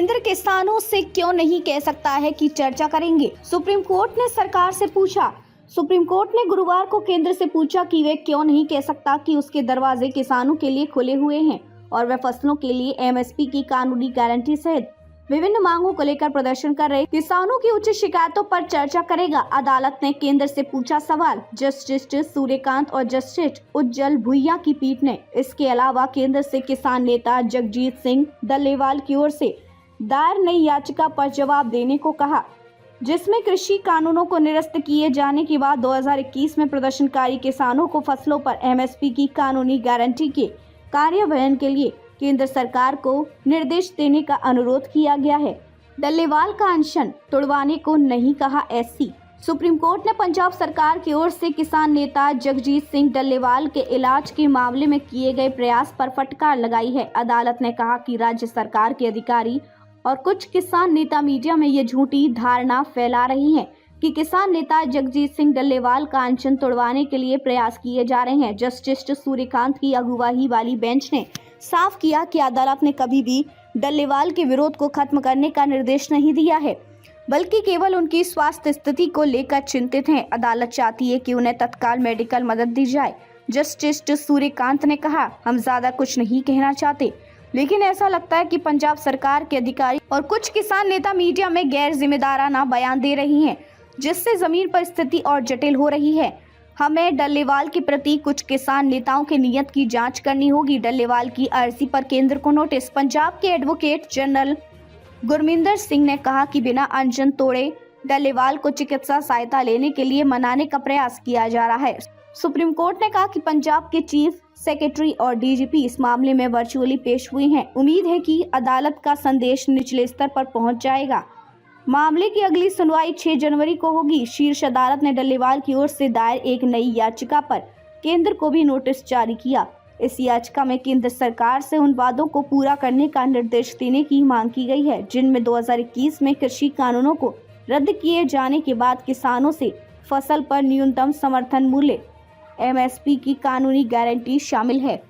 केंद्र किसानों से क्यों नहीं कह सकता है कि चर्चा करेंगे? सुप्रीम कोर्ट ने सरकार से पूछा। सुप्रीम कोर्ट ने गुरुवार को केंद्र से पूछा कि वे क्यों नहीं कह सकता कि उसके दरवाजे किसानों के लिए खुले हुए हैं और वह फसलों के लिए एमएसपी की कानूनी गारंटी सहित विभिन्न मांगों को लेकर प्रदर्शन कर रहे किसानों की उच्च शिकायतों पर चर्चा करेगा। अदालत ने केंद्र से पूछा सवाल। जस्टिस सूर्यकांत और जस्टिस उज्जवल भुइया की पीठ ने इसके अलावा केंद्र से किसान नेता जगजीत सिंह डल्लेवाल की ओर से दायर नई याचिका पर जवाब देने को कहा, जिसमें कृषि कानूनों को निरस्त किए जाने के बाद 2021 में प्रदर्शनकारी किसानों को फसलों पर एमएसपी की कानूनी गारंटी के कार्यान्वयन के लिए केंद्र सरकार को निर्देश देने का अनुरोध किया गया है। डल्लेवाल का अनशन तोड़वाने को नहीं कहा एससी। सुप्रीम कोर्ट ने पंजाब सरकार की ओर से किसान नेता जगजीत सिंह डल्लेवाल के इलाज के मामले में किए गए प्रयास पर फटकार लगाई है। अदालत ने कहा कि राज्य सरकार के अधिकारी और कुछ किसान नेता मीडिया में ये झूठी धारणा फैला रही हैं कि किसान नेता जगजीत सिंह डल्लेवाल का अनशन तोड़वाने के लिए प्रयास किए जा रहे हैं। जस्टिस सूर्यकांत की अगुवाई वाली बेंच ने साफ किया कि अदालत ने कभी भी डल्लेवाल के विरोध को खत्म करने का निर्देश नहीं दिया है, बल्कि केवल उनकी स्वास्थ्य स्थिति को लेकर चिंतित हैं। अदालत चाहती है कि उन्हें तत्काल मेडिकल मदद दी जाए। जस्टिस सूर्यकांत ने कहा, हम ज्यादा कुछ नहीं कहना चाहते, लेकिन ऐसा लगता है कि पंजाब सरकार के अधिकारी और कुछ किसान नेता मीडिया में गैर जिम्मेदाराना बयान दे रही हैं, जिससे जमीन पर स्थिति और जटिल हो रही है। हमें डल्लेवाल के प्रति कुछ किसान नेताओं की नीयत की जांच करनी होगी। डल्लेवाल की अर्जी पर केंद्र को नोटिस। पंजाब के एडवोकेट जनरल गुरमिंदर सिंह ने कहा कि बिना अनशन तोड़े डल्लेवाल को चिकित्सा सहायता लेने के लिए मनाने का प्रयास किया जा रहा है। सुप्रीम कोर्ट ने कहा कि पंजाब के चीफ सेक्रेटरी और डीजीपी इस मामले में वर्चुअली पेश हुए हैं। उम्मीद है कि अदालत का संदेश निचले स्तर पर पहुंच जाएगा। मामले की अगली सुनवाई 6 जनवरी को होगी। शीर्ष अदालत ने डल्लेवाल की ओर से दायर एक नई याचिका पर केंद्र को भी नोटिस जारी किया। इस याचिका में केंद्र सरकार से उन वादों को पूरा करने का निर्देश देने की मांग की गई है, जिनमें 2021 में कृषि कानूनों को रद्द किए जाने के बाद किसानों से फसल पर न्यूनतम समर्थन मूल्य एमएसपी की कानूनी गारंटी शामिल है।